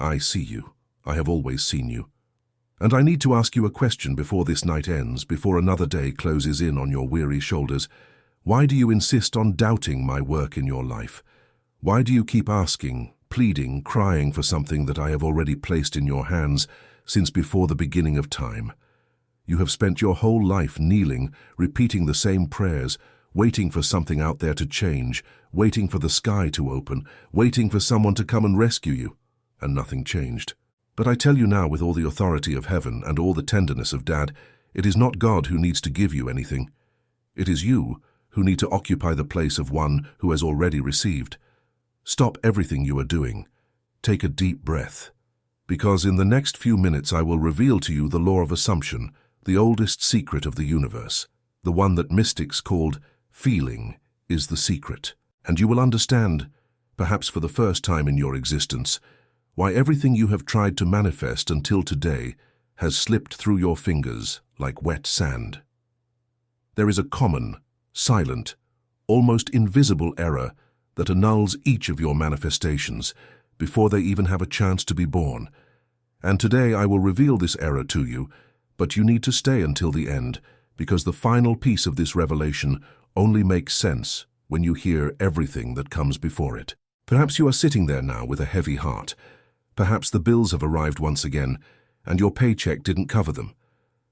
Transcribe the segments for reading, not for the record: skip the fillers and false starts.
I see you. I have always seen you. And I need to ask you a question before this night ends, before another day closes in on your weary shoulders. Why do you insist on doubting my work in your life? Why do you keep asking, pleading, crying for something that I have already placed in your hands since before the beginning of time? You have spent your whole life kneeling, repeating the same prayers, waiting for something out there to change, waiting for the sky to open, waiting for someone to come and rescue you, and nothing changed. But I tell you now, with all the authority of heaven and all the tenderness of Dad, it is not God who needs to give you anything. It is you who need to occupy the place of one who has already received. Stop everything you are doing. Take a deep breath. Because in the next few minutes I will reveal to you the law of assumption, the oldest secret of the universe, the one that mystics called feeling is the secret. And you will understand, perhaps for the first time in your existence, why everything you have tried to manifest until today has slipped through your fingers like wet sand. There is a common, silent, almost invisible error that annuls each of your manifestations before they even have a chance to be born. And today I will reveal this error to you, but you need to stay until the end, because the final piece of this revelation only makes sense when you hear everything that comes before it. Perhaps you are sitting there now with a heavy heart. Perhaps the bills have arrived once again, and your paycheck didn't cover them.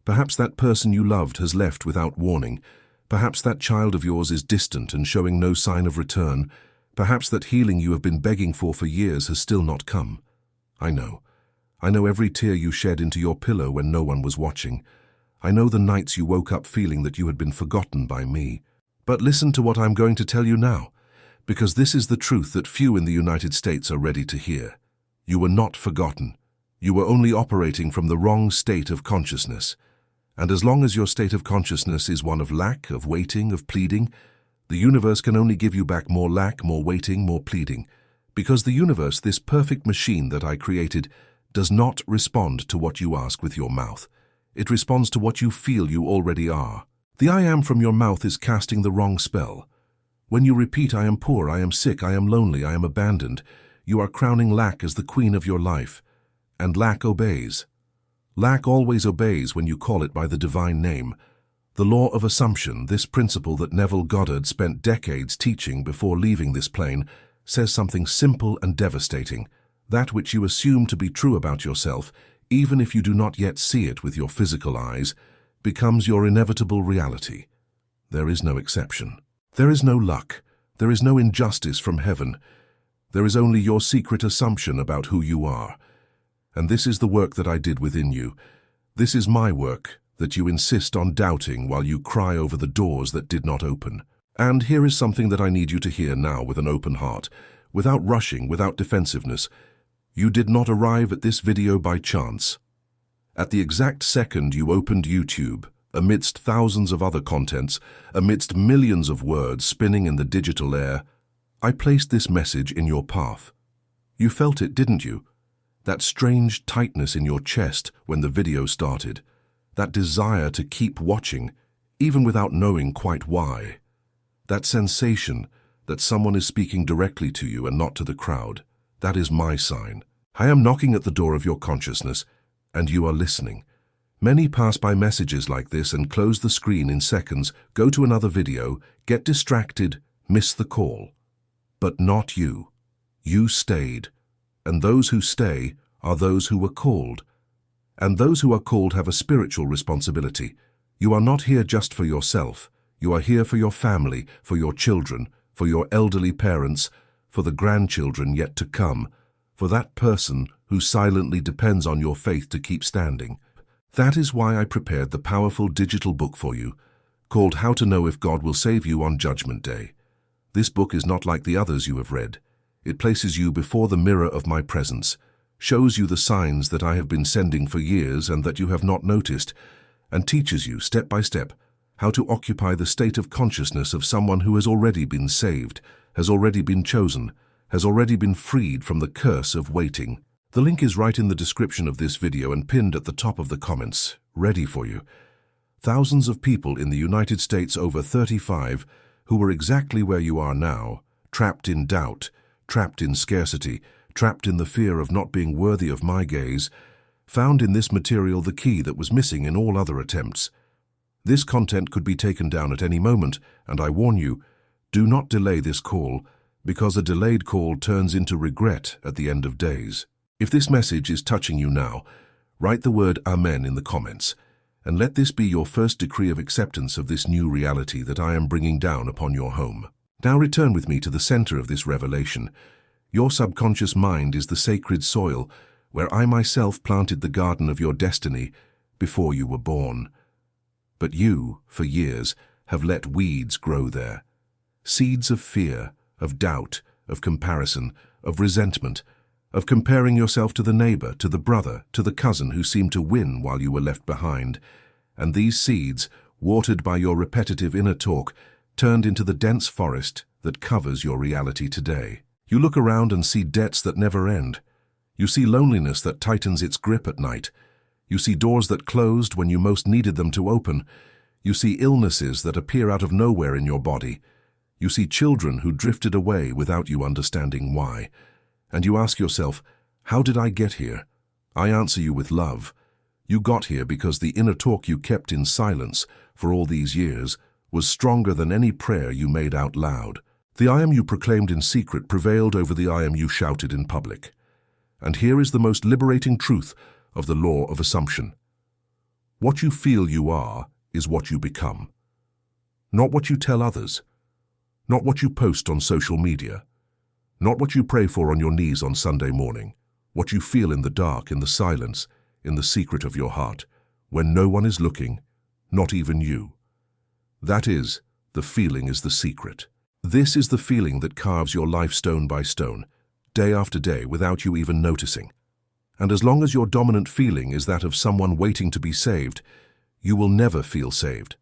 Perhaps that person you loved has left without warning. Perhaps that child of yours is distant and showing no sign of return. Perhaps that healing you have been begging for years has still not come. I know. I know every tear you shed into your pillow when no one was watching. I know the nights you woke up feeling that you had been forgotten by me. But listen to what I'm going to tell you now, because this is the truth that few in the United States are ready to hear. You were not forgotten. You were only operating from the wrong state of consciousness. And as long as your state of consciousness is one of lack, of waiting, of pleading, the universe can only give you back more lack, more waiting, more pleading. Because the universe, this perfect machine that I created, does not respond to what you ask with your mouth. It responds to what you feel you already are. The I am from your mouth is casting the wrong spell. When you repeat, I am poor, I am sick, I am lonely, I am abandoned, you are crowning lack as the queen of your life. And lack obeys. Lack always obeys when you call it by the divine name. The law of assumption, this principle that Neville Goddard spent decades teaching before leaving this plane, says something simple and devastating. That which you assume to be true about yourself, even if you do not yet see it with your physical eyes, becomes your inevitable reality. There is no exception. There is no luck. There is no injustice from heaven. There is only your secret assumption about who you are. And this is the work that I did within you. This is my work that you insist on doubting while you cry over the doors that did not open. And here is something that I need you to hear now with an open heart, without rushing, without defensiveness. You did not arrive at this video by chance. At the exact second you opened YouTube, amidst thousands of other contents, amidst millions of words spinning in the digital air, I placed this message in your path. You felt it, didn't you? That strange tightness in your chest when the video started. That desire to keep watching, even without knowing quite why. That sensation that someone is speaking directly to you and not to the crowd. That is my sign. I am knocking at the door of your consciousness, and you are listening. Many pass by messages like this and close the screen in seconds, go to another video, get distracted, miss the call. But not you. You stayed. And those who stay are those who were called. And those who are called have a spiritual responsibility. You are not here just for yourself. You are here for your family, for your children, for your elderly parents, for the grandchildren yet to come, for that person who silently depends on your faith to keep standing. That is why I prepared the powerful digital book for you, called How to Know If God Will Save You on Judgment Day. This book is not like the others you have read. It places you before the mirror of my presence, shows you the signs that I have been sending for years and that you have not noticed, and teaches you step by step how to occupy the state of consciousness of someone who has already been saved, has already been chosen, has already been freed from the curse of waiting. The link is right in the description of this video and pinned at the top of the comments, ready for you. Thousands of people in the United States over 35 who were exactly where you are now, trapped in doubt, trapped in scarcity, trapped in the fear of not being worthy of my gaze, found in this material the key that was missing in all other attempts. This content could be taken down at any moment, and I warn you, do not delay this call, because a delayed call turns into regret at the end of days. If this message is touching you now, write the word Amen in the comments, and let this be your first decree of acceptance of this new reality that I am bringing down upon your home. Now return with me to the center of this revelation. Your subconscious mind is the sacred soil where I myself planted the garden of your destiny before you were born. But you, for years, have let weeds grow there. Seeds of fear, of doubt, of comparison, of resentment, of comparing yourself to the neighbor, to the brother, to the cousin who seemed to win while you were left behind. And these seeds, watered by your repetitive inner talk, turned into the dense forest that covers your reality today. You look around and see debts that never end. You see loneliness that tightens its grip at night. You see doors that closed when you most needed them to open. You see illnesses that appear out of nowhere in your body. You see children who drifted away without you understanding why. And you ask yourself, how did I get here? I answer you with love. You got here because the inner talk you kept in silence for all these years was stronger than any prayer you made out loud. The I am you proclaimed in secret prevailed over the I am you shouted in public. And here is the most liberating truth of the law of assumption. What you feel you are is what you become. Not what you tell others. Not what you post on social media. Not what you pray for on your knees on Sunday morning. What you feel in the dark, in the silence, in the secret of your heart, when no one is looking, not even you. That is, the feeling is the secret. This is the feeling that carves your life stone by stone, day after day, without you even noticing. And as long as your dominant feeling is that of someone waiting to be saved, you will never feel saved.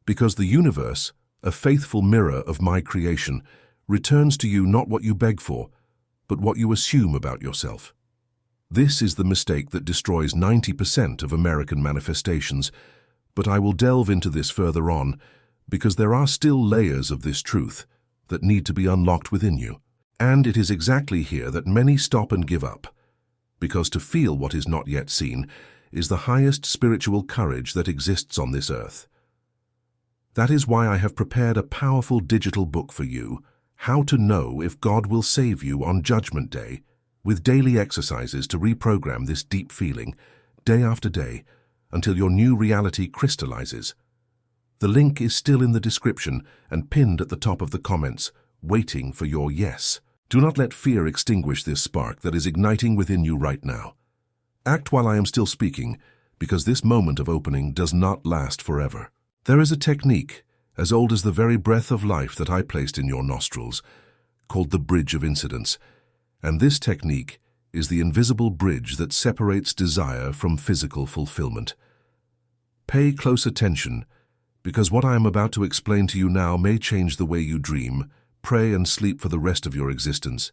Because the universe, a faithful mirror of my creation, returns to you not what you beg for, but what you assume about yourself. This is the mistake that destroys 90% of American manifestations, but I will delve into this further on, because there are still layers of this truth that need to be unlocked within you. And it is exactly here that many stop and give up, because to feel what is not yet seen is the highest spiritual courage that exists on this earth. That is why I have prepared a powerful digital book for you, How to Know If God Will Save You on Judgment Day, with daily exercises to reprogram this deep feeling, day after day, until your new reality crystallizes. The link is still in the description and pinned at the top of the comments, waiting for your yes. Do not let fear extinguish this spark that is igniting within you right now. Act while I am still speaking, because this moment of opening does not last forever. There is a technique, as old as the very breath of life that I placed in your nostrils, called the bridge of incidence. And this technique is the invisible bridge that separates desire from physical fulfillment. Pay close attention, because what I am about to explain to you now may change the way you dream, pray, and sleep for the rest of your existence.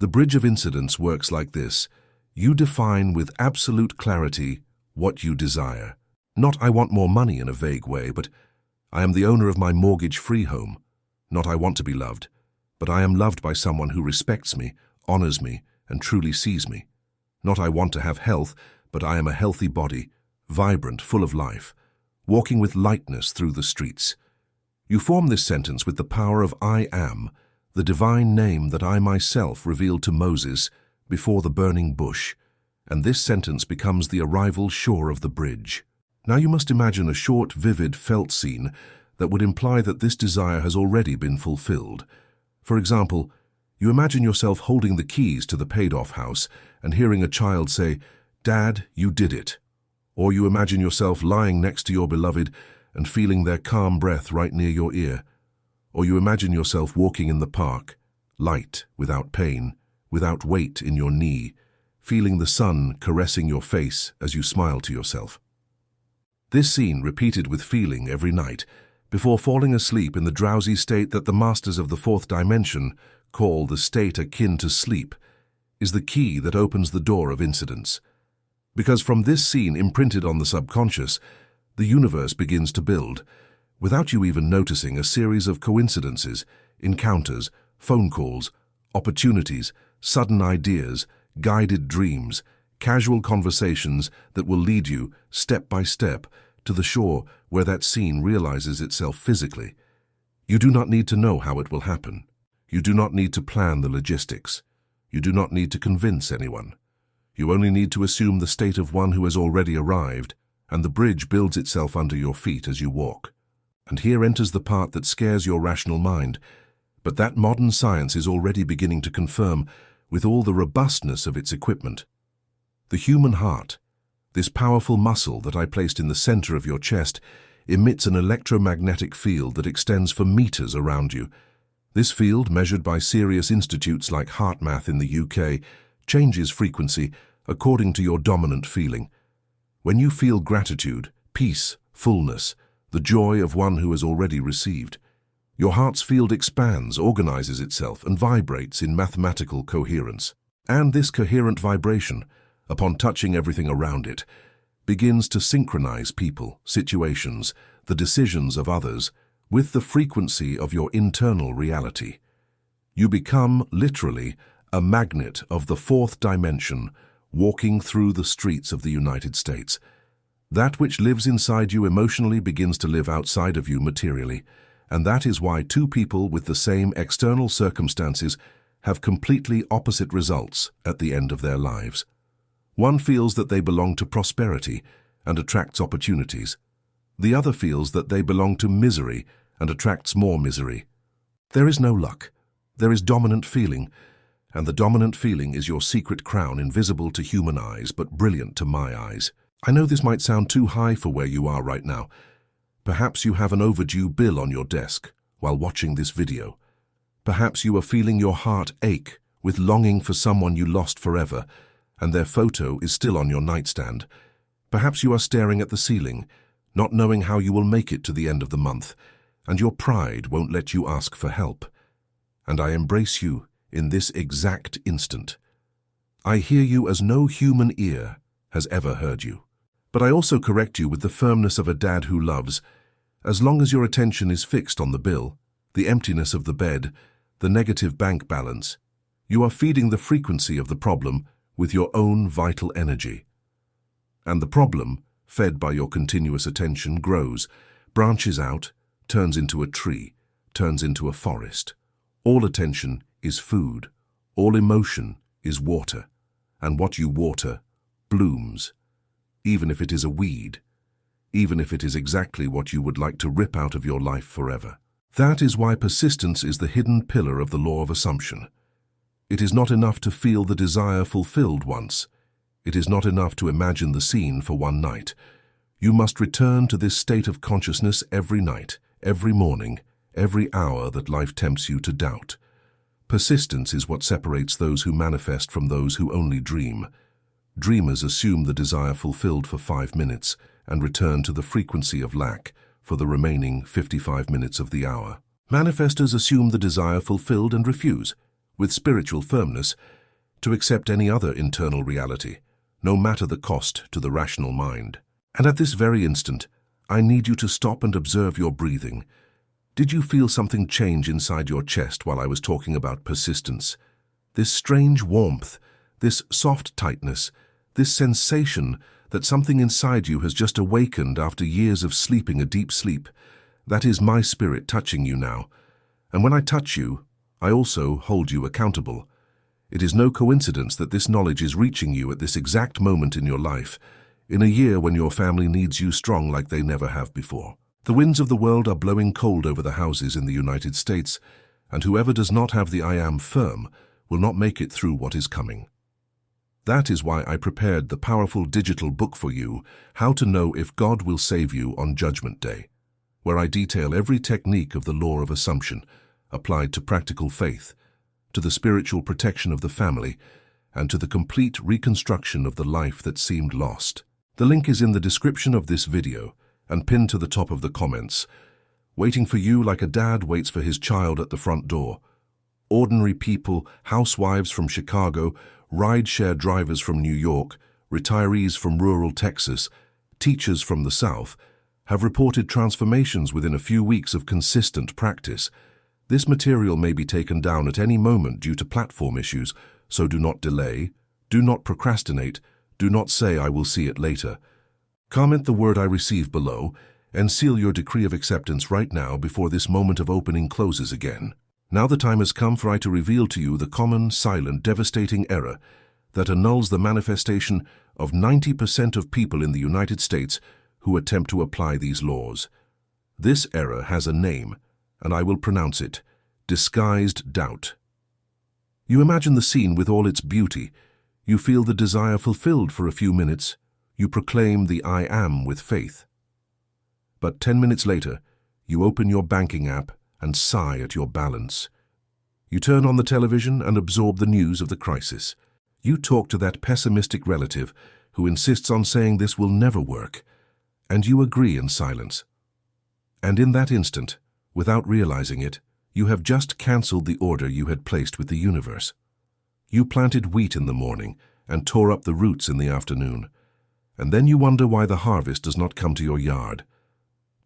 The bridge of incidence works like this. You define with absolute clarity what you desire. Not I want more money in a vague way, but I am the owner of my mortgage-free home. Not I want to be loved, but I am loved by someone who respects me, honors me, and truly sees me. Not I want to have health, but I am a healthy body, vibrant, full of life, walking with lightness through the streets. You form this sentence with the power of I am, the divine name that I myself revealed to Moses before the burning bush, and this sentence becomes the arrival shore of the bridge. Now you must imagine a short, vivid, felt scene that would imply that this desire has already been fulfilled. For example, you imagine yourself holding the keys to the paid-off house and hearing a child say, "Dad, you did it." Or you imagine yourself lying next to your beloved and feeling their calm breath right near your ear. Or you imagine yourself walking in the park, light, without pain, without weight in your knee, feeling the sun caressing your face as you smile to yourself. This scene, repeated with feeling every night, before falling asleep in the drowsy state that the masters of the fourth dimension call the state akin to sleep, is the key that opens the door of incidence. Because from this scene imprinted on the subconscious, the universe begins to build, without you even noticing, a series of coincidences, encounters, phone calls, opportunities sudden ideas, guided dreams, casual conversations that will lead you, step by step, to the shore where that scene realizes itself physically. You do not need to know how it will happen. You do not need to plan the logistics. You do not need to convince anyone. You only need to assume the state of one who has already arrived, and the bridge builds itself under your feet as you walk. And here enters the part that scares your rational mind, but that modern science is already beginning to confirm with all the robustness of its equipment. The human heart, this powerful muscle that I placed in the center of your chest, emits an electromagnetic field that extends for meters around you. This field, measured by serious institutes like HeartMath in the UK, changes frequency according to your dominant feeling. When you feel gratitude, peace, fullness, the joy of one who has already received, your heart's field expands, organizes itself, and vibrates in mathematical coherence. And this coherent vibration, upon touching everything around it, begins to synchronize people, situations, the decisions of others, with the frequency of your internal reality. You become, literally, a magnet of the fourth dimension, walking through the streets of the United States. That which lives inside you emotionally begins to live outside of you materially, and that is why two people with the same external circumstances have completely opposite results at the end of their lives. One feels that they belong to prosperity and attracts opportunities. The other feels that they belong to misery and attracts more misery. There is no luck. There is dominant feeling, and the dominant feeling is your secret crown, invisible to human eyes but brilliant to my eyes. I know this might sound too high for where you are right now. Perhaps you have an overdue bill on your desk while watching this video. Perhaps you are feeling your heart ache with longing for someone you lost forever, and their photo is still on your nightstand. Perhaps you are staring at the ceiling, not knowing how you will make it to the end of the month, and your pride won't let you ask for help. And I embrace you in this exact instant. I hear you as no human ear has ever heard you. But I also correct you with the firmness of a dad who loves. As long as your attention is fixed on the bill, the emptiness of the bed, the negative bank balance, you are feeding the frequency of the problem with your own vital energy. And the problem, fed by your continuous attention, grows, branches out, turns into a tree, turns into a forest. All attention is food, all emotion is water, and what you water blooms. Even if it is a weed, even if it is exactly what you would like to rip out of your life forever. That is why persistence is the hidden pillar of the law of assumption. It is not enough to feel the desire fulfilled once. It is not enough to imagine the scene for one night. You must return to this state of consciousness every night, every morning, every hour that life tempts you to doubt. Persistence is what separates those who manifest from those who only dream. Dreamers assume the desire fulfilled for 5 minutes and return to the frequency of lack for the remaining 55 minutes of the hour. Manifestors assume the desire fulfilled and refuse, with spiritual firmness, to accept any other internal reality, no matter the cost to the rational mind. And at this very instant, I need you to stop and observe your breathing. Did you feel something change inside your chest while I was talking about persistence? This strange warmth, this soft tightness, this sensation that something inside you has just awakened after years of sleeping a deep sleep, that is my spirit touching you now. And when I touch you, I also hold you accountable. It is no coincidence that this knowledge is reaching you at this exact moment in your life, in a year when your family needs you strong like they never have before. The winds of the world are blowing cold over the houses in the United States, and whoever does not have the I am firm will not make it through what is coming. That is why I prepared the powerful digital book for you, How to Know If God Will Save You on Judgment Day, where I detail every technique of the law of assumption applied to practical faith, to the spiritual protection of the family, and to the complete reconstruction of the life that seemed lost. The link is in the description of this video and pinned to the top of the comments, waiting for you like a dad waits for his child at the front door. Ordinary people, housewives from Chicago, ride-share drivers from New York, retirees from rural Texas, teachers from the South, have reported transformations within a few weeks of consistent practice. This material may be taken down at any moment due to platform issues, So do not delay, do not procrastinate, do not say I will see it later. Comment the word I receive below and seal your decree of acceptance right now before this moment of opening closes again. Now the time has come for I to reveal to you the common, silent, devastating error that annuls the manifestation of 90% of people in the United States who attempt to apply these laws. This error has a name, and I will pronounce it: disguised doubt. You imagine the scene with all its beauty. You feel the desire fulfilled for a few minutes. You proclaim the I am with faith. But 10 minutes later, you open your banking app and sigh at your balance. You turn on the television and absorb the news of the crisis. You talk to that pessimistic relative who insists on saying this will never work, and you agree in silence. And in that instant, without realizing it, you have just cancelled the order you had placed with the universe. You planted wheat in the morning and tore up the roots in the afternoon, and then you wonder why the harvest does not come to your yard.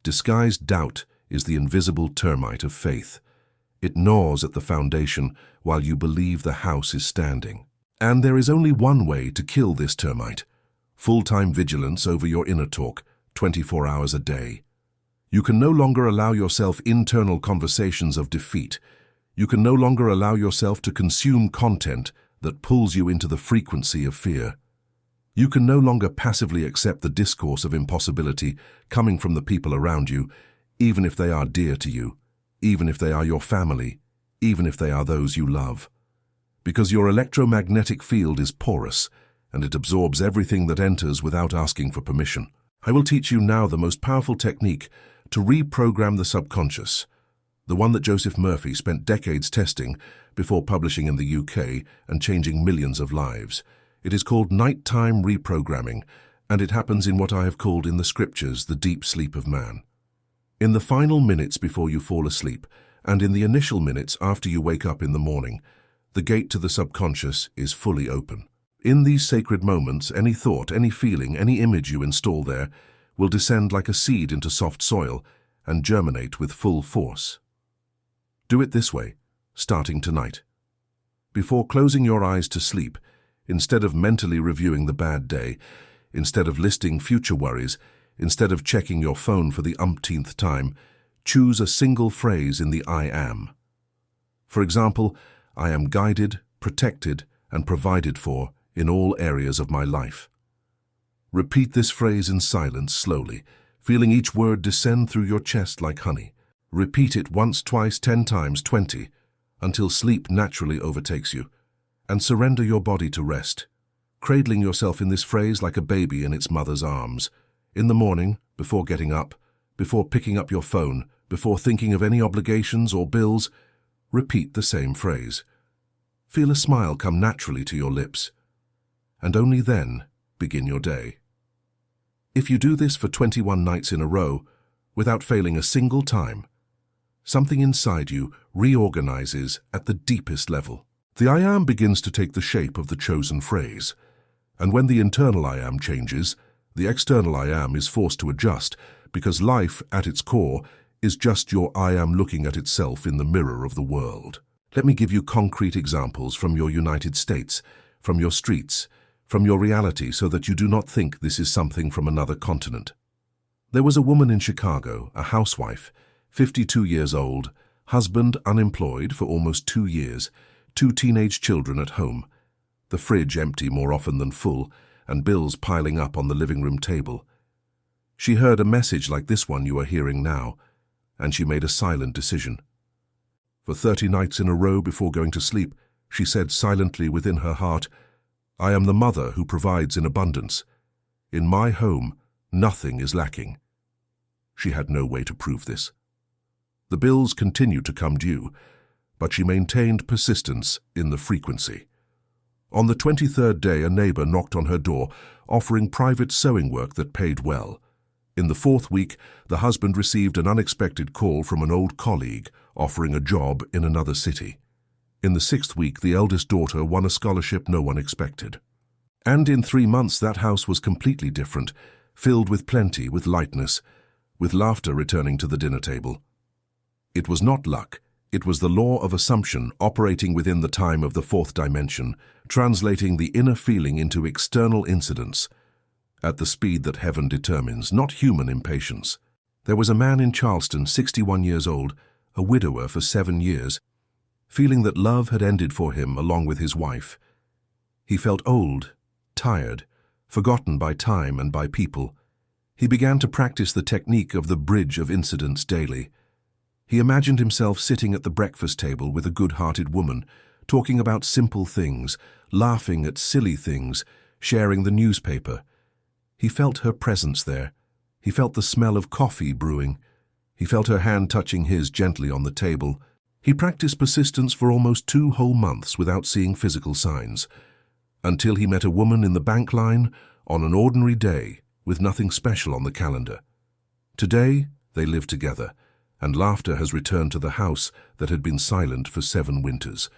Disguised doubt is the invisible termite of faith. It gnaws at the foundation while you believe the house is standing. And there is only one way to kill this termite: full-time vigilance over your inner talk, 24 hours a day. You can no longer allow yourself internal conversations of defeat. You can no longer allow yourself to consume content that pulls you into the frequency of fear. You can no longer passively accept the discourse of impossibility coming from the people around you, even if they are dear to you, even if they are your family, even if they are those you love. Because your electromagnetic field is porous, and it absorbs everything that enters without asking for permission. I will teach you now the most powerful technique to reprogram the subconscious, the one that Joseph Murphy spent decades testing before publishing in the UK and changing millions of lives. It is called nighttime reprogramming, and it happens in what I have called in the scriptures the deep sleep of man. In the final minutes before you fall asleep, and in the initial minutes after you wake up in the morning, the gate to the subconscious is fully open. In these sacred moments, any thought, any feeling, any image you install there will descend like a seed into soft soil and germinate with full force. Do it this way, starting tonight. Before closing your eyes to sleep, instead of mentally reviewing the bad day, instead of listing future worries, instead of checking your phone for the umpteenth time, choose a single phrase in the I am. For example, I am guided, protected, and provided for in all areas of my life. Repeat this phrase in silence slowly, feeling each word descend through your chest like honey. Repeat it once, twice, 10 times, 20, until sleep naturally overtakes you, and surrender your body to rest, cradling yourself in this phrase like a baby in its mother's arms. In the morning, before getting up, before picking up your phone, before thinking of any obligations or bills, repeat the same phrase. Feel a smile come naturally to your lips, and only then begin your day. If you do this for 21 nights in a row, without failing a single time, something inside you reorganizes at the deepest level. The I am begins to take the shape of the chosen phrase, and when the internal I am changes, the external I am is forced to adjust, because life, at its core, is just your I am looking at itself in the mirror of the world. Let me give you concrete examples from your United States, from your streets, from your reality, so that you do not think this is something from another continent. There was a woman in Chicago, a housewife, 52 years old, husband unemployed for almost 2 years, 2 teenage children at home, the fridge empty more often than full, and bills piling up on the living room table. She heard a message like this one you are hearing now, and she made a silent decision. For 30 nights in a row before going to sleep, she said silently within her heart, I am the mother who provides in abundance. In my home, nothing is lacking. She had no way to prove this. The bills continued to come due, but she maintained persistence in the frequency. On the 23rd day, a neighbor knocked on her door, offering private sewing work that paid well. In the 4th week, the husband received an unexpected call from an old colleague offering a job in another city. In the 6th week, the eldest daughter won a scholarship no one expected. And in 3 months, that house was completely different, filled with plenty, with lightness, with laughter returning to the dinner table. It was not luck, It was the law of assumption operating within the time of the fourth dimension, translating the inner feeling into external incidents at the speed that heaven determines, not human impatience. There was a man in Charleston, 61 years old, a widower for 7 years, feeling that love had ended for him along with his wife. He felt old, tired, forgotten by time and by people. He began to practice the technique of the bridge of incidents daily. He imagined himself sitting at the breakfast table with a good-hearted woman, talking about simple things, laughing at silly things, sharing the newspaper. He felt her presence there. He felt the smell of coffee brewing. He felt her hand touching his gently on the table. He practiced persistence for almost 2 whole months without seeing physical signs, until he met a woman in the bank line on an ordinary day with nothing special on the calendar. Today, they live together, and laughter has returned to the house that had been silent for 7 winters.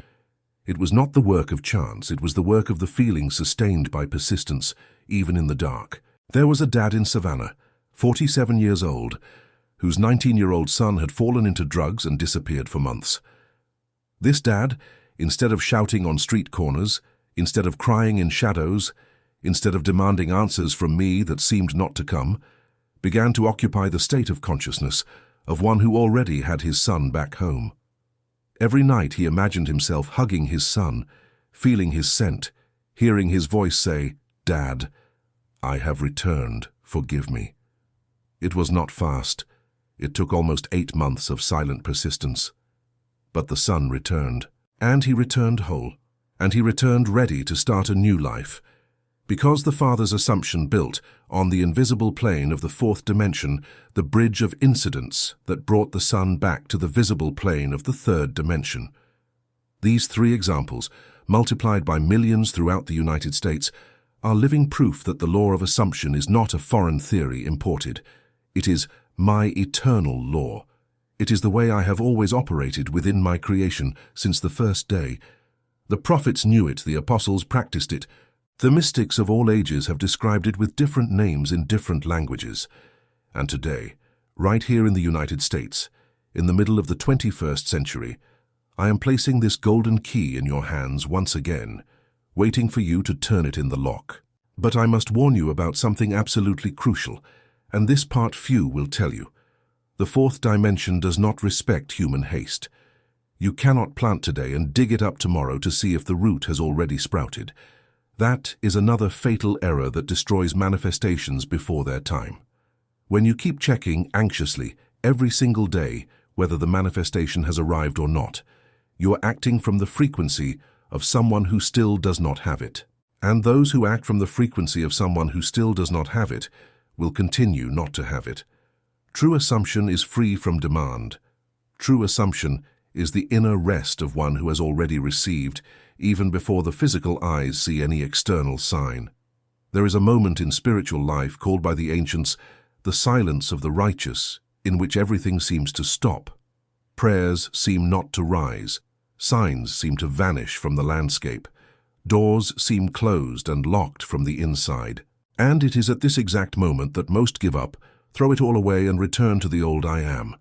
It was not the work of chance, it was the work of the feeling sustained by persistence, even in the dark. There was a dad in Savannah, 47 years old, whose 19-year-old son had fallen into drugs and disappeared for months. This dad, instead of shouting on street corners, instead of crying in shadows, instead of demanding answers from me that seemed not to come, began to occupy the state of consciousness of one who already had his son back home. Every night he imagined himself hugging his son, feeling his scent, hearing his voice say, "Dad, I have returned, forgive me." It was not fast. It took almost 8 months of silent persistence. But the son returned, and he returned whole, and he returned ready to start a new life. Because the father's assumption built on the invisible plane of the fourth dimension the bridge of incidents that brought the son back to the visible plane of the third dimension. These 3 examples, multiplied by millions throughout the United States, are living proof that the law of assumption is not a foreign theory imported. It is my eternal law. It is the way I have always operated within my creation since the first day. The prophets knew it, the apostles practiced it. The mystics of all ages have described it with different names in different languages. And today, right here in the United States, in the middle of the 21st century, I am placing this golden key in your hands once again, waiting for you to turn it in the lock. But I must warn you about something absolutely crucial, and this part few will tell you. The fourth dimension does not respect human haste. You cannot plant today and dig it up tomorrow to see if the root has already sprouted. That is another fatal error that destroys manifestations before their time. When you keep checking anxiously every single day whether the manifestation has arrived or not, you are acting from the frequency of someone who still does not have it. And those who act from the frequency of someone who still does not have it will continue not to have it. True assumption is free from demand. True assumption is the inner rest of one who has already received, even before the physical eyes see any external sign. There is a moment in spiritual life called by the ancients the silence of the righteous, in which everything seems to stop. Prayers seem not to rise. Signs seem to vanish from the landscape. Doors seem closed and locked from the inside. And it is at this exact moment that most give up, throw it all away and return to the old I am.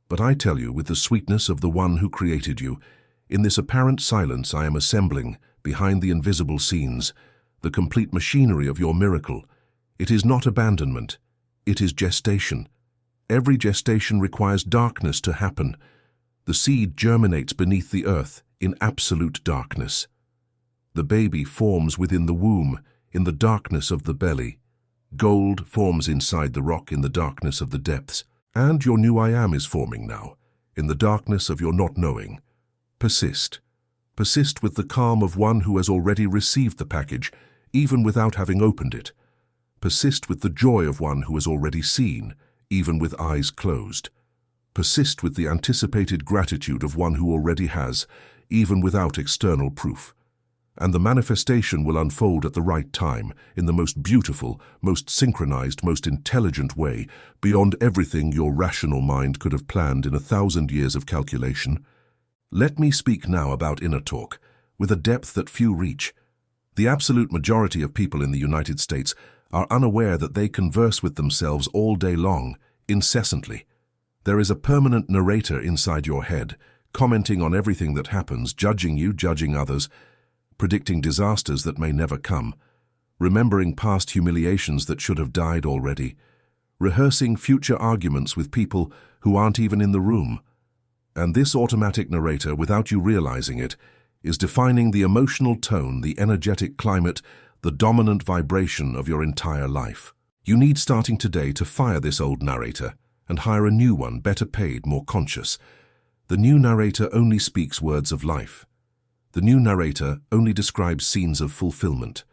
But I tell you, with the sweetness of the one who created you, in this apparent silence I am assembling, behind the invisible scenes, the complete machinery of your miracle. It is not abandonment. It is gestation. Every gestation requires darkness to happen. The seed germinates beneath the earth in absolute darkness. The baby forms within the womb, in the darkness of the belly. Gold forms inside the rock in the darkness of the depths. And your new I am is forming now, in the darkness of your not knowing. Persist. Persist with the calm of one who has already received the package, even without having opened it. Persist with the joy of one who has already seen, even with eyes closed. Persist with the anticipated gratitude of one who already has, even without external proof. And the manifestation will unfold at the right time, in the most beautiful, most synchronized, most intelligent way, beyond everything your rational mind could have planned in 1,000 years of calculation. Let me speak now about inner talk, with a depth that few reach. The absolute majority of people in the United States are unaware that they converse with themselves all day long, incessantly. There is a permanent narrator inside your head, commenting on everything that happens, judging you, judging others, predicting disasters that may never come, remembering past humiliations that should have died already, rehearsing future arguments with people who aren't even in the room. And this automatic narrator, without you realizing it, is defining the emotional tone, the energetic climate, the dominant vibration of your entire life. You need, starting today, to fire this old narrator and hire a new one, better paid, more conscious. The new narrator only speaks words of life. The new narrator only describes scenes of fulfillment.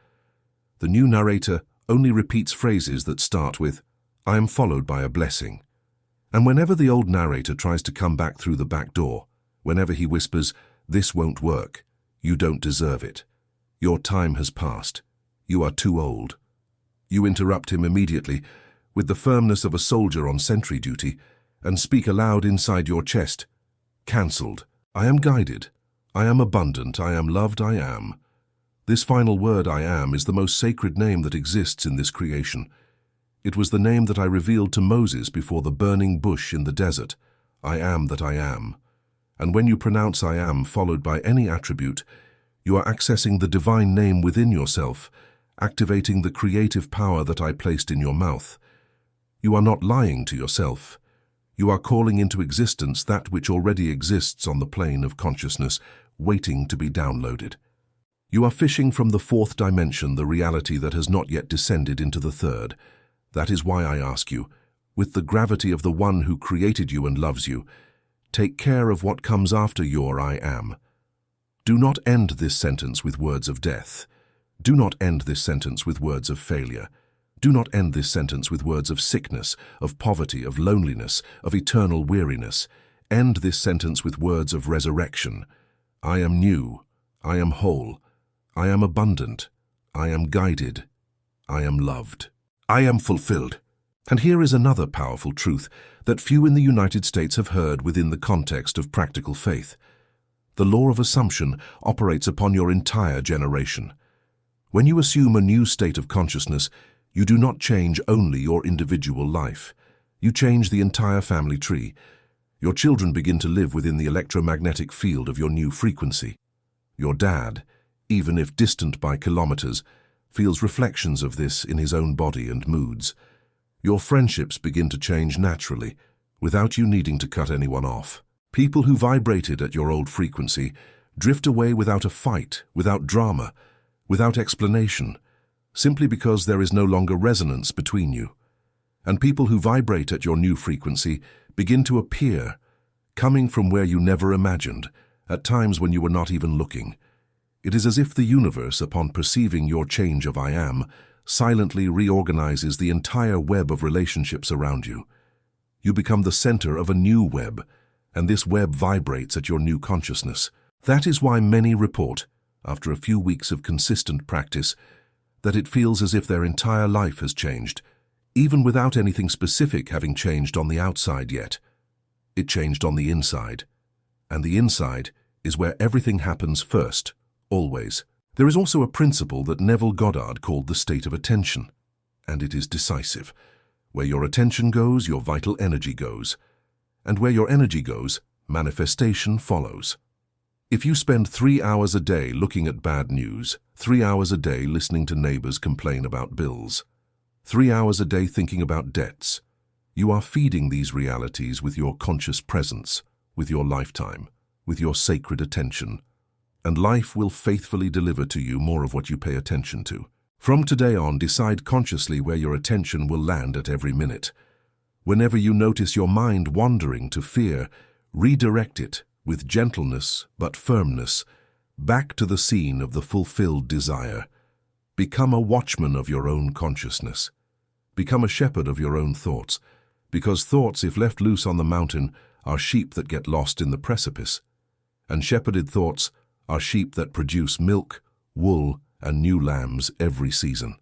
The new narrator only repeats phrases that start with, "I am followed by a blessing." And whenever the old narrator tries to come back through the back door, whenever he whispers, "This won't work. You don't deserve it. Your time has passed. You are too old," you interrupt him immediately with the firmness of a soldier on sentry duty and speak aloud inside your chest, "Cancelled. I am guided. I am abundant. I am loved. I am." This final word, "I am," is the most sacred name that exists in this creation. It was the name that I revealed to Moses before the burning bush in the desert. I am that I am. And when you pronounce "I am" followed by any attribute, you are accessing the divine name within yourself, activating the creative power that I placed in your mouth. You are not lying to yourself. You are calling into existence that which already exists on the plane of consciousness, waiting to be downloaded. You are fishing from the fourth dimension, the reality that has not yet descended into the third. That is why I ask you, with the gravity of the one who created you and loves you, take care of what comes after your "I am." Do not end this sentence with words of death. Do not end this sentence with words of failure. Do not end this sentence with words of sickness, of poverty, of loneliness, of eternal weariness. End this sentence with words of resurrection. I am new. I am whole. I am abundant. I am guided. I am loved. I am fulfilled. And here is another powerful truth that few in the United States have heard within the context of practical faith. The law of assumption operates upon your entire generation. When you assume a new state of consciousness, you do not change only your individual life. You change the entire family tree. Your children begin to live within the electromagnetic field of your new frequency. Your dad, even if distant by kilometers, feels reflections of this in his own body and moods. Your friendships begin to change naturally, without you needing to cut anyone off. People who vibrated at your old frequency drift away without a fight, without drama, without explanation, simply because there is no longer resonance between you. And people who vibrate at your new frequency begin to appear, coming from where you never imagined, at times when you were not even looking. It is as if the universe, upon perceiving your change of "I am," silently reorganizes the entire web of relationships around you. You become the center of a new web, and this web vibrates at your new consciousness. That is why many report, after a few weeks of consistent practice, that it feels as if their entire life has changed, even without anything specific having changed on the outside yet. It changed on the inside, and the inside is where everything happens first, always. There is also a principle that Neville Goddard called the state of attention, and it is decisive. Where your attention goes, your vital energy goes. And where your energy goes, manifestation follows. If you spend 3 hours a day looking at bad news, 3 hours a day listening to neighbors complain about bills, 3 hours a day thinking about debts, you are feeding these realities with your conscious presence, with your lifetime, with your sacred attention. And life will faithfully deliver to you more of what you pay attention to. From today on, decide consciously where your attention will land at every minute. Whenever you notice your mind wandering to fear, redirect it with gentleness but firmness back to the scene of the fulfilled desire. Become a watchman of your own consciousness. Become a shepherd of your own thoughts, because thoughts, if left loose on the mountain, are sheep that get lost in the precipice, and shepherded thoughts are sheep that produce milk, wool, and new lambs every season.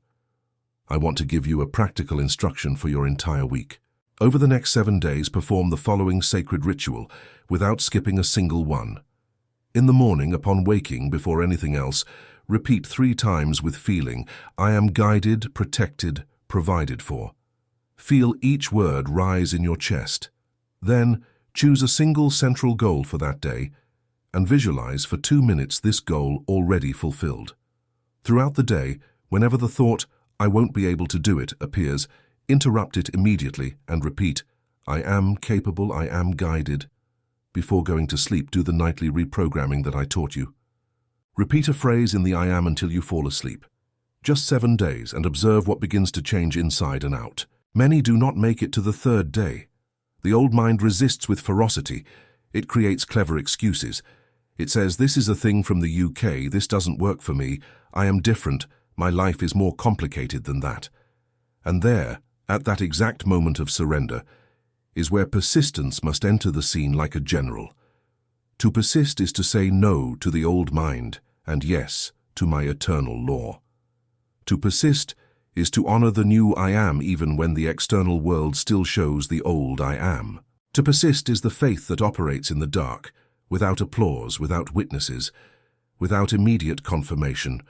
I want to give you a practical instruction for your entire week. Over the next 7 days, perform the following sacred ritual without skipping a single one. In the morning, upon waking, before anything else, repeat 3 times with feeling, "I am guided, protected, provided for." Feel each word rise in your chest. Then, Choose a single central goal for that day and visualize for 2 minutes this goal already fulfilled. Throughout the day, whenever the thought, "I won't be able to do it," appears, interrupt it immediately and repeat, "I am capable, I am guided." Before going to sleep, do the nightly reprogramming that I taught you. Repeat a phrase in the I am until you fall asleep. Just 7 days and observe what begins to change inside and out. Many do not make it to the 3rd day. The old mind resists with ferocity. It creates clever excuses. It says, "This is a thing from the UK, this doesn't work for me, I am different, my life is more complicated than that." And there, at that exact moment of surrender, is where persistence must enter the scene like a general. To persist is to say no to the old mind and yes to my eternal law. To persist is to honor the new I am even when the external world still shows the old I am. To persist is the faith that operates in the dark, without applause, without witnesses, without immediate confirmation.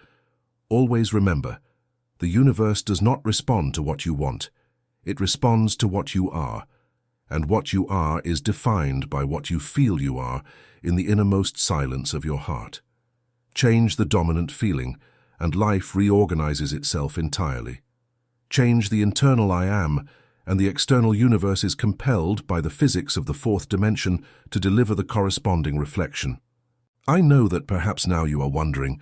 Always remember, the universe does not respond to what you want. It responds to what you are, and what you are is defined by what you feel you are in the innermost silence of your heart. Change the dominant feeling, and life reorganizes itself entirely. Change the internal I am, and the external universe is compelled by the physics of the 4th dimension to deliver the corresponding reflection. I know that perhaps now you are wondering,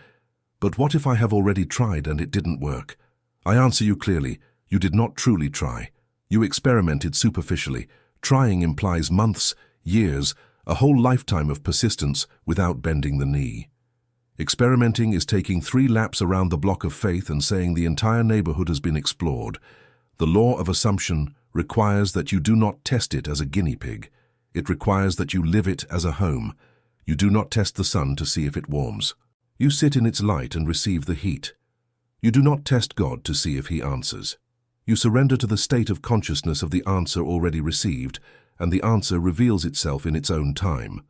but what if I have already tried and it didn't work? I answer you clearly, you did not truly try. You experimented superficially. Trying implies months, years, a whole lifetime of persistence without bending the knee. Experimenting is taking 3 laps around the block of faith and saying the entire neighborhood has been explored. The law of assumption requires that you do not test it as a guinea pig. It requires that you live it as a home. You do not test the sun to see if it warms. You sit in its light and receive the heat. You do not test God to see if he answers. You surrender to the state of consciousness of the answer already received, and the answer reveals itself in its own time.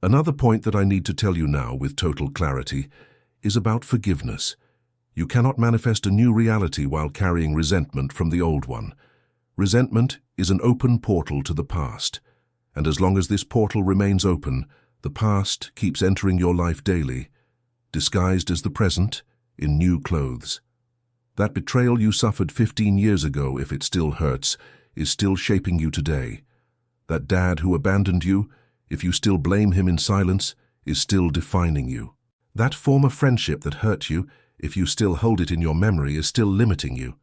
Another point that I need to tell you now with total clarity is about forgiveness. You cannot manifest a new reality while carrying resentment from the old one. Resentment is an open portal to the past, and as long as this portal remains open, the past keeps entering your life daily, disguised as the present, in new clothes. That betrayal you suffered 15 years ago, if it still hurts, is still shaping you today. That dad who abandoned you, if you still blame him in silence, is still defining you. That former friendship that hurt you, if you still hold it in your memory, is still limiting you.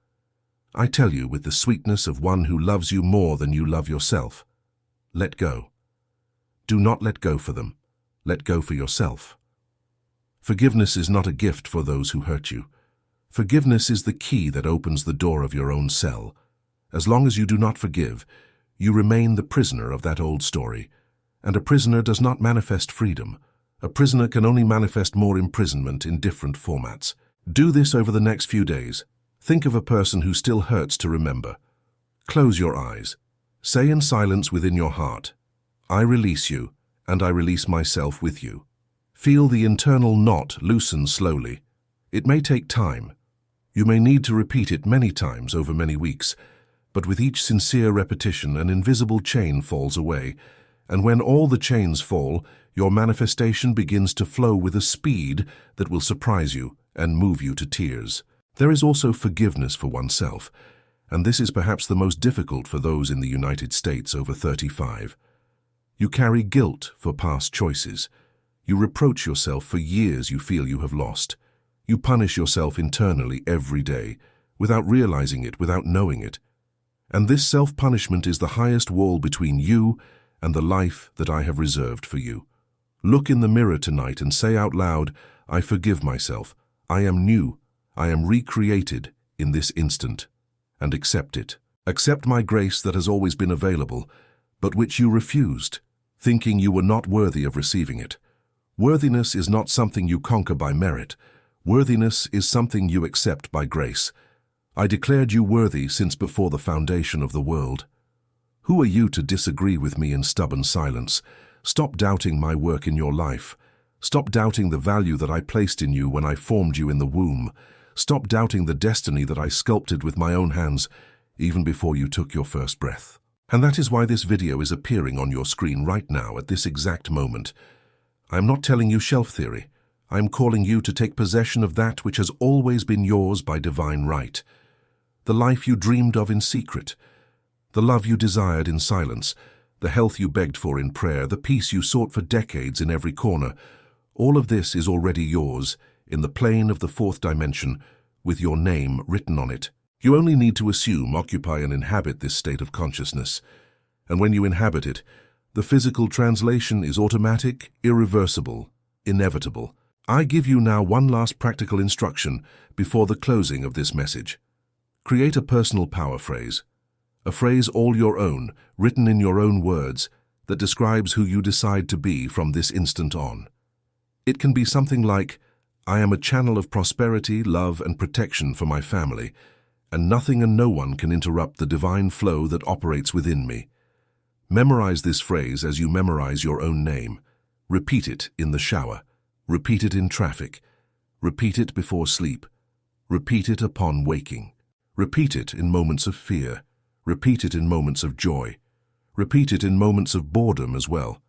I tell you with the sweetness of one who loves you more than you love yourself, let go. Do not let go for them. Let go for yourself. Forgiveness is not a gift for those who hurt you. Forgiveness is the key that opens the door of your own cell. As long as you do not forgive, you remain the prisoner of that old story. And a prisoner does not manifest freedom. A prisoner can only manifest more imprisonment in different formats. Do this over the next few days. Think of a person who still hurts to remember. Close your eyes. Say in silence within your heart, "I release you, and I release myself with you." Feel the internal knot loosen slowly. It may take time. You may need to repeat it many times over many weeks, but with each sincere repetition, an invisible chain falls away, and when all the chains fall, your manifestation begins to flow with a speed that will surprise you and move you to tears. There is also forgiveness for oneself, and this is perhaps the most difficult for those in the United States over 35. You carry guilt for past choices. You reproach yourself for years you feel you have lost. You punish yourself internally every day, without realizing it, without knowing it. And this self-punishment is the highest wall between you and the life that I have reserved for you. Look in the mirror tonight and say out loud, "I forgive myself. I am new. I am recreated in this instant." And accept it. Accept my grace that has always been available, but which you refused, thinking you were not worthy of receiving it. Worthiness is not something you conquer by merit. Worthiness is something you accept by grace. I declared you worthy since before the foundation of the world. Who are you to disagree with me in stubborn silence? Stop doubting my work in your life. Stop doubting the value that I placed in you when I formed you in the womb. Stop doubting the destiny that I sculpted with my own hands even before you took your first breath. And that is why this video is appearing on your screen right now at this exact moment. I am not telling you shelf theory. I am calling you to take possession of that which has always been yours by divine right. The life you dreamed of in secret, the love you desired in silence, the health you begged for in prayer, the peace you sought for decades in every corner, all of this is already yours in the plane of the fourth dimension with your name written on it. You only need to assume, occupy and inhabit this state of consciousness. And when you inhabit it, the physical translation is automatic, irreversible, inevitable. I give you now one last practical instruction before the closing of this message. Create a personal power phrase. A phrase all your own, written in your own words, that describes who you decide to be from this instant on. It can be something like, I am a channel of prosperity, love, and protection for my family, and nothing and no one can interrupt the divine flow that operates within me. Memorize this phrase as you memorize your own name. Repeat it in the shower. Repeat it in traffic. Repeat it before sleep. Repeat it upon waking. Repeat it in moments of fear. Repeat it in moments of joy. Repeat it in moments of boredom as well.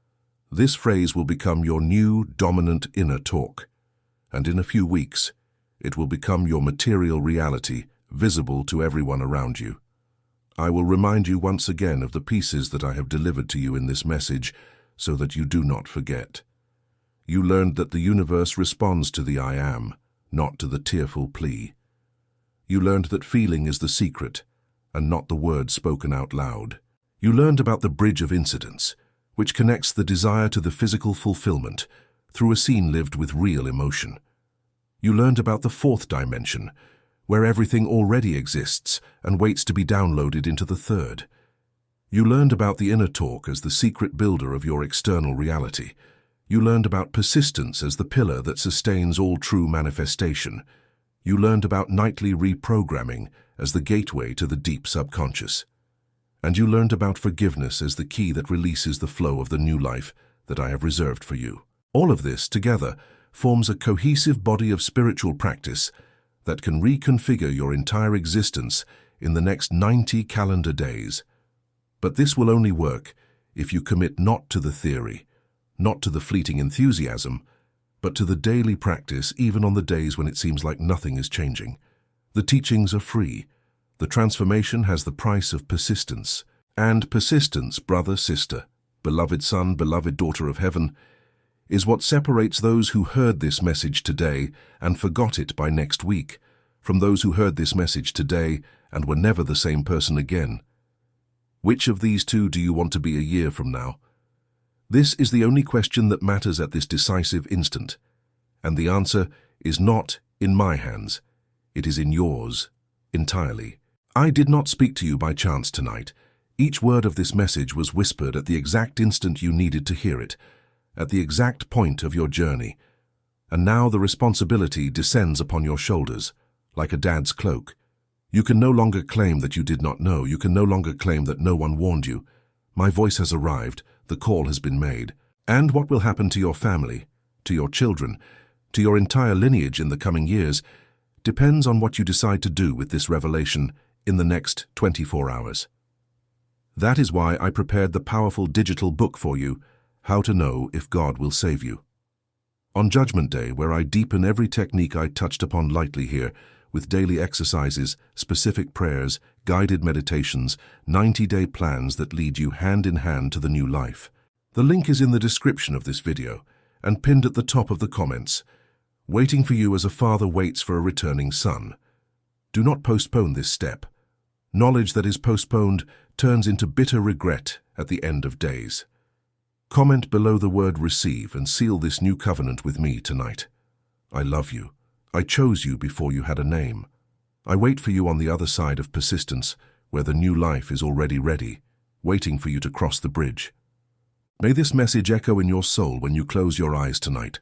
This phrase will become your new dominant inner talk. And in a few weeks, it will become your material reality, visible to everyone around you. I will remind you once again of the pieces that I have delivered to you in this message so that you do not forget. You learned that the universe responds to the I am, not to the tearful plea. You learned that feeling is the secret and not the words spoken out loud. You learned about the bridge of incidents, which connects the desire to the physical fulfillment through a scene lived with real emotion. You learned about the fourth dimension, where everything already exists and waits to be downloaded into the third. You learned about the inner talk as the secret builder of your external reality. You learned about persistence as the pillar that sustains all true manifestation. You learned about nightly reprogramming as the gateway to the deep subconscious. And you learned about forgiveness as the key that releases the flow of the new life that I have reserved for you. All of this together forms a cohesive body of spiritual practice that can reconfigure your entire existence in the next 90 calendar days. But this will only work if you commit not to the theory, not to the fleeting enthusiasm, but to the daily practice even on the days when it seems like nothing is changing. The teachings are free. The transformation has the price of persistence. And persistence, brother, sister, beloved son, beloved daughter of heaven, is what separates those who heard this message today and forgot it by next week from those who heard this message today and were never the same person again. Which of these two do you want to be a year from now? This is the only question that matters at this decisive instant, and the answer is not in my hands. It is in yours, entirely. I did not speak to you by chance tonight. Each word of this message was whispered at the exact instant you needed to hear it, at the exact point of your journey. And now the responsibility descends upon your shoulders, like a dad's cloak. You can no longer claim that you did not know. You can no longer claim that no one warned you. My voice has arrived. The call has been made. And what will happen to your family, to your children, to your entire lineage in the coming years, depends on what you decide to do with this revelation in the next 24 hours. That is why I prepared the powerful digital book for you, How to Know If God Will Save You. On Judgment Day, where I deepen every technique I touched upon lightly here, with daily exercises, specific prayers, guided meditations, 90-day plans that lead you hand in hand to the new life. The link is in the description of this video and pinned at the top of the comments, waiting for you as a father waits for a returning son. Do not postpone this step. Knowledge that is postponed turns into bitter regret at the end of days. Comment below the word receive and seal this new covenant with me tonight. I love you. I chose you before you had a name. I wait for you on the other side of persistence, where the new life is already ready, waiting for you to cross the bridge. May this message echo in your soul when you close your eyes tonight.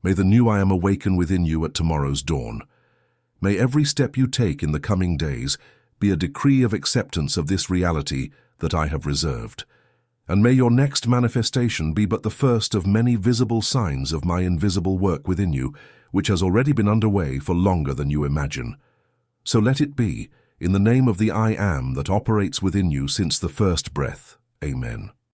May the new I am awaken within you at tomorrow's dawn. May every step you take in the coming days be a decree of acceptance of this reality that I have reserved. And may your next manifestation be but the first of many visible signs of my invisible work within you, which has already been underway for longer than you imagine. So let it be, in the name of the I Am that operates within you since the first breath. Amen.